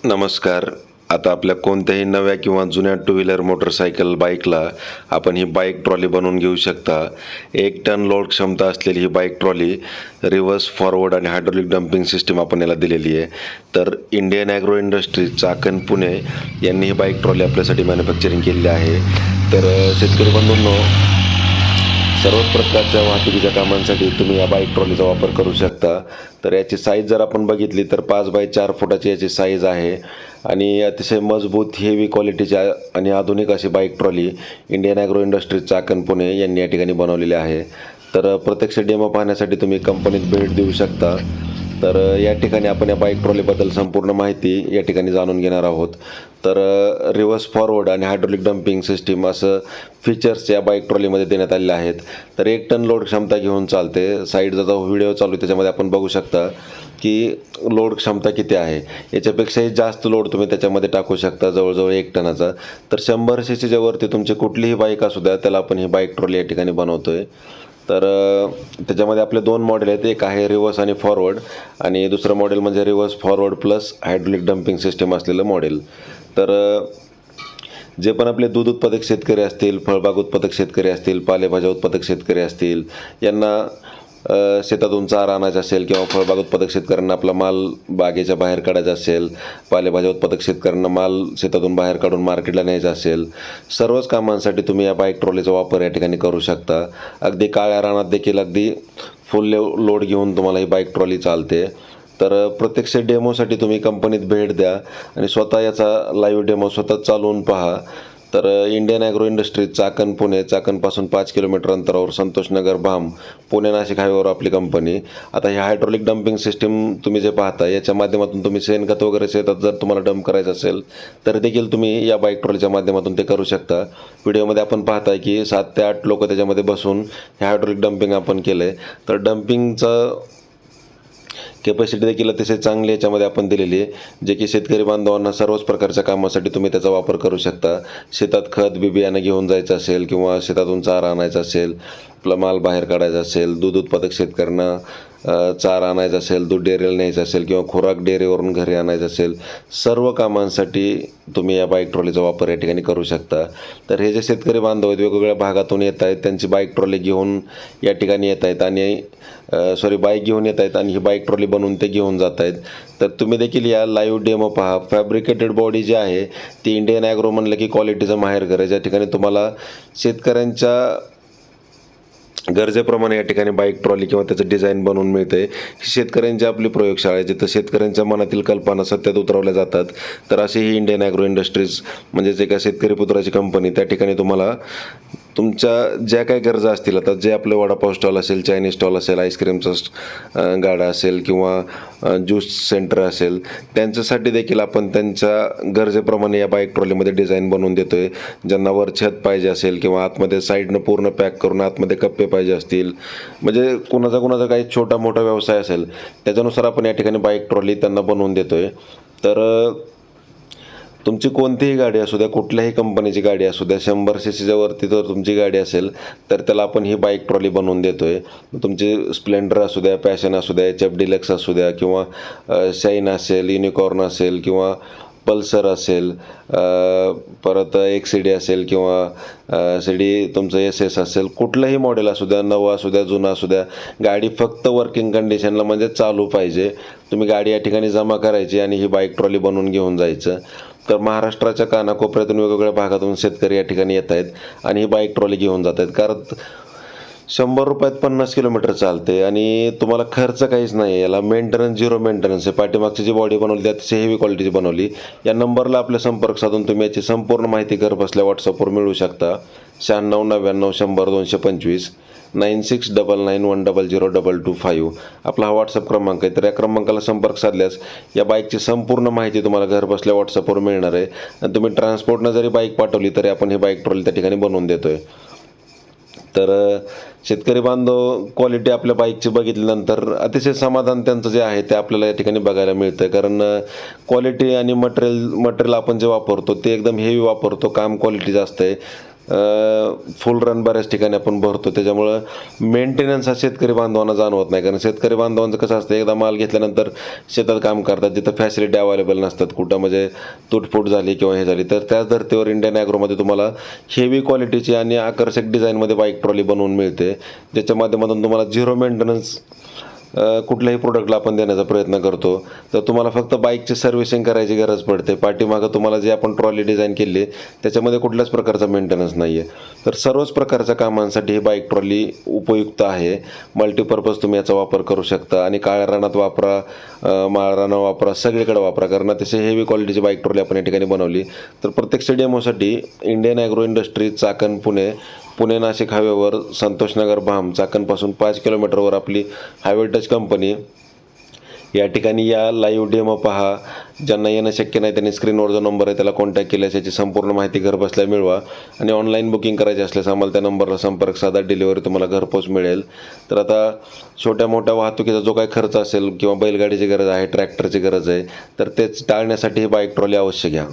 नमस्कार. आता आपल्या कोणत्याही नव्या किंवा जुन्या टू व्हीलर मोटरसायकल बाईकला आपण ही बाईक ट्रॉली बनवून घेऊ शकता. 1 टन लोड क्षमता असलेली ही बाईक ट्रॉली रिव्हर्स फॉरवर्ड आणि हायड्रोलिक डंपिंग सिस्टीम आपण याला दिलेली आहे. तर इंडियन ॲग्रो इंडस्ट्रीज चाकण पुणे यांनी ही बाईक ट्रॉली आपल्यासाठी मॅन्युफॅक्चरिंग केलेली आहे. तर शेतकरी बंधूंनो, सर्वच प्रकारच्या वाहतुकीच्या कामांसाठी तुम्ही या बाईक ट्रॉलीचा वापर करू शकता. तर याची साईज जर आपण बघितली तर 5 बाय 4 फुटाची याची साईज आहे आणि अतिशय मजबूत हेवी क्वालिटीची आणि आधुनिक अशी bike trolley Indian Agro Industries Chakan Pune यांनी या ठिकाणी बनवलेली आहे. तर प्रत्यक्ष डेमो पाहण्यासाठी तुम्ही कंपनीत भेट देऊ शकता. तर या ठिकाणी आपण या बाईक ट्रॉलीबद्दल संपूर्ण माहिती या ठिकाणी जाणून घेणार आहोत. तर रिव्हर्स फॉरवर्ड आणि हायड्रोलिक डंपिंग सिस्टीम असं फीचर्स या बाईक ट्रॉलीमध्ये देण्यात आलेले आहेत. तर 1 टन लोड क्षमता घेऊन चालते. साईडचा जो व्हिडिओ चालू आहे त्याच्यामध्ये आपण बघू शकता की लोड क्षमता किती आहे. याच्यापेक्षाही जास्त लोड तुम्ही त्याच्यामध्ये टाकू शकता, जवळजवळ 1 टनाचा. तर 100 सीसीच्या वरती तुमची कुठलीही बाईक असू द्या त्याला आपण ही बाईक ट्रॉली या ठिकाणी बनवतोय. तर त्याच्यामध्ये आपले 2 मॉडेल आहेत. एक आहे रिव्हर्स आणि फॉरवर्ड आणि दुसरं मॉडेल म्हणजे reverse forward plus hydraulic dumping system असलेलं मॉडेल. तर जे पण आपले दूध उत्पादक शेतकरी असतील, फळबाग उत्पादक शेतकरी असतील, पालेभाज्या उत्पादक शेतकरी असतील, यांना शेतातून चारा आणायचा असेल किंवा फळबाग उत्पादक शेतकऱ्यांना आपला माल बागेच्या बाहेर काढायचा असेल, पालेभाज्या उत्पादक शेतकऱ्यांना माल शेतातून बाहेर काढून मार्केटला न्यायचा असेल, सर्वच कामांसाठी तुम्ही या बाईक ट्रॉलीचा वापर या ठिकाणी करू शकता. अगदी काळ्या रानात देखील अगदी फुल लोड घेऊन तुम्हाला ही बाईक ट्रॉली चालते. तर प्रत्यक्ष डेमोसाठी तुम्ही कंपनीत भेट द्या आणि स्वतः याचा लाईव्ह डेमो स्वतः चालवून पहा. तर इंडियन ॲग्रो इंडस्ट्रीज चाकण पुणे, चाकणपासून 5 किलोमीटर अंतरावर संतोषनगर भाम, पुणे नाशिक हायवेवर आपली कंपनी. आता ही हायड्रोलिक डंपिंग सिस्टीम तुम्ही जे पाहता याच्या माध्यमातून तुम्ही शेणखत वगैरे शेतात जर तुम्हाला डंप करायचं असेल तर देखील तुम्ही या बाईक ट्रॉलीच्या माध्यमातून ते करू शकता. व्हिडिओमध्ये आपण पाहताय की 7 ते 8 लोक त्याच्यामध्ये बसून हे हायड्रोलिक डंपिंग आपण केलं आहे. तर डंपिंगचं कॅपॅसिटी देखील अतिशय चांगली याच्यामध्ये आपण दिलेली आहे, जे की शेतकरी बांधवांना सर्वच प्रकारच्या कामासाठी तुम्ही त्याचा वापर करू शकता. शेतात खत बियाणं घेऊन जायचं असेल किंवा शेतातून चारा आणायचा असेल, आपला माल बाहेर काढायचा असेल, दूध उत्पादक शेतकऱ्यांना चारा आणायचा असेल, दूध डेअरीला न्यायचं असेल किंवा खुराक डेअरीवरून घरी आणायचं असेल, सर्व कामांसाठी तुम्ही या बाईक ट्रॉलीचा वापर या ठिकाणी करू शकता. तर हे जे शेतकरी बांधव आहेत वेगवेगळ्या भागातून येत आहेत, त्यांची बाईक ट्रॉली घेऊन या ठिकाणी येत आहेत आणि बाईक घेऊन येत आहेत आणि ही बाईक ट्रॉली बनवून ते घेऊन जात आहेत. तर तुम्ही देखील या लाईव्ह डेमो पहा. फॅब्रिकेटेड बॉडी जी आहे ती इंडियन ॲग्रो म्हणलं की क्वालिटीचं माहेरघर आहे, ज्या ठिकाणी तुम्हाला शेतकऱ्यांच्या गरजेप्रमाणे या ठिकाणी बाईक ट्रॉली किंवा त्याचं डिझाईन बनवून मिळते. ही शेतकऱ्यांची आपली प्रयोगशाळा आहे, जिथं शेतकऱ्यांच्या मनातील कल्पना सत्यात उतरवल्या जातात. तर अशी ही इंडियन ॲग्रो इंडस्ट्रीज म्हणजेच एका शेतकरी पुत्राची कंपनी, त्या ठिकाणी तुम्हाला तुमच्या ज्या काही गरजा असतील, आता जे आपले वडापाव स्टॉल असेल, चायनीज स्टॉल असेल, आईस्क्रीमचा गाडा असेल किंवा ज्यूस सेंटर असेल, त्यांच्यासाठी देखील आपण त्यांच्या गरजेप्रमाणे या बाईक ट्रॉलीमध्ये डिझाईन बनवून देतो आहे. ज्यांना वर छत पाहिजे असेल किंवा आतमध्ये साईडनं पूर्ण पॅक करून आतमध्ये कप्पे पाहिजे असतील, म्हणजे कुणाचा काही छोटा मोठा व्यवसाय असेल त्याच्यानुसार आपण या ठिकाणी बाईक ट्रॉली त्यांना बनवून देतो आहे. तर तुमची कोणतीही गाडी असू द्या, कुठल्याही कंपनीची गाडी असू द्या, 100 सीसीच्या वरती जर तुमची गाडी असेल तर त्याला आपण ही बाईक ट्रॉली बनवून देतो आहे. तुमची स्प्लेंडर असू द्या, पॅशन असू द्या, HF डिलक्स असू द्या किंवा शाईन असेल, युनिकॉर्न असेल किंवा पल्सर असेल, परत XCD असेल किंवा CD तुमचं SS असेल, कुठलंही मॉडेल असू द्या, नवं असू द्या, जुनं असू द्या, गाडी फक्त वर्किंग कंडिशनला म्हणजे चालू पाहिजे. तुम्ही गाडी या ठिकाणी जमा करायची आणि ही बाईक ट्रॉली बनवून घेऊन जायचं. तर महाराष्ट्राच्या कानाकोपऱ्यातून वेगवेगळ्या भागातून शेतकरी या ठिकाणी येत आहेत आणि ही बाईक ट्रॉली घेऊन जात आहेत. कारण 100 रुपयात 50 किलोमीटर चालते आणि तुम्हाला खर्च काहीच नाही. याला मेंटेनन्स, झिरो मेंटेनन्स आहे. पाठीमागची जी बॉडी बनवली त्यात हेवी क्वालिटीची बनवली. या नंबरला आपले संपर्क साधून तुम्ही याची संपूर्ण माहिती घर बसल्या व्हॉट्सअपवर मिळवू शकता. 96 99 100 225 9699100225 आपला हा व्हॉट्सअप क्रमांक आहे. तर या क्रमांकाला संपर्क साधल्यास या बाईकची संपूर्ण माहिती तुम्हाला घर बसल्या व्हॉट्सअपवर मिळणार आहे आणि तुम्ही ट्रान्सपोर्टनं जरी बाईक पाठवली तरी आपण ही बाईक ट्रॉली त्या ठिकाणी बनवून देतो आहे. तर शेतकरी बांधव क्वालिटी आपल्या बाईकची बघितल्यानंतर अतिशय समाधान त्यांचं जे आहे ते आपल्याला या ठिकाणी बघायला मिळतं. कारण क्वालिटी आणि मटेरियल आपण जे वापरतो ते एकदम हेवी वापरतो, काम क्वालिटी जास्त आहे. फुल रन बऱ्याच ठिकाणी आपण भरतो. त्याच्यामुळं मेंटेनन्स हा शेतकरी बांधवांना जाणवत नाही, कारण शेतकरी बांधवांचं कसं असतं, एकदा माल घेतल्यानंतर शेतात काम करतात, जिथं फॅसिलिटी अवेलेबल नसतात, कुठं म्हणजे तुटफूट झाली किंवा हे झाली, तर त्याच धर्तीवर इंडियन ॲग्रोमध्ये तुम्हाला हेवी क्वालिटीची आणि आकर्षक डिझाईनमध्ये बाईक ट्रॉली बनवून मिळते, ज्याच्या माध्यमातून तुम्हाला झिरो मेंटेनन्स कुठल्याही प्रोडक्टला आपण देण्याचा प्रयत्न करतो. तर तुम्हाला फक्त बाईकची सर्व्हिसिंग करायची गरज पडते. पाठीमागं तुम्हाला जे आपण ट्रॉली डिझाईन केली त्याच्यामध्ये कुठल्याच प्रकारचा मेंटेनन्स नाही आहे. तर सर्वच प्रकारच्या कामांसाठी ही बाईक ट्रॉली उपयुक्त आहे. मल्टीपर्पज तुम्ही याचा वापर करू शकता आणि काळ्या रानात वापरा, माळ रानात वापरा, सगळीकडे वापरा, कारण अतिशय हेवी क्वालिटीची बाईक ट्रॉली आपण या ठिकाणी बनवली. तर प्रत्येक डेमोसाठी इंडियन ॲग्रो इंडस्ट्री, चाकण, पुणे नाशिक हायवेवर संतोषनगर भाम, चाकणपासून 5 किलोमीटरवर आपली हायवे टच कंपनी. या ठिकाणी या, लाईव्ह डेमो पहा. ज्यांना येणं शक्य नाही त्यांनी स्क्रीनवर जो नंबर आहे त्याला कॉन्टॅक्ट केल्यास याची संपूर्ण माहिती घरबसल्या मिळवा. आणि ऑनलाईन बुकिंग करायची असल्यास आम्हाला त्या नंबरला संपर्क साधा, डिलिव्हरी तुम्हाला घरपोच मिळेल. तर आता छोट्या मोठ्या वाहतुकीचा जो काही खर्च असेल किंवा बैलगाडीची गरज आहे, ट्रॅक्टरची गरज आहे, तर तेच टाळण्यासाठी ही बाईक ट्रॉली अवश्य घ्या.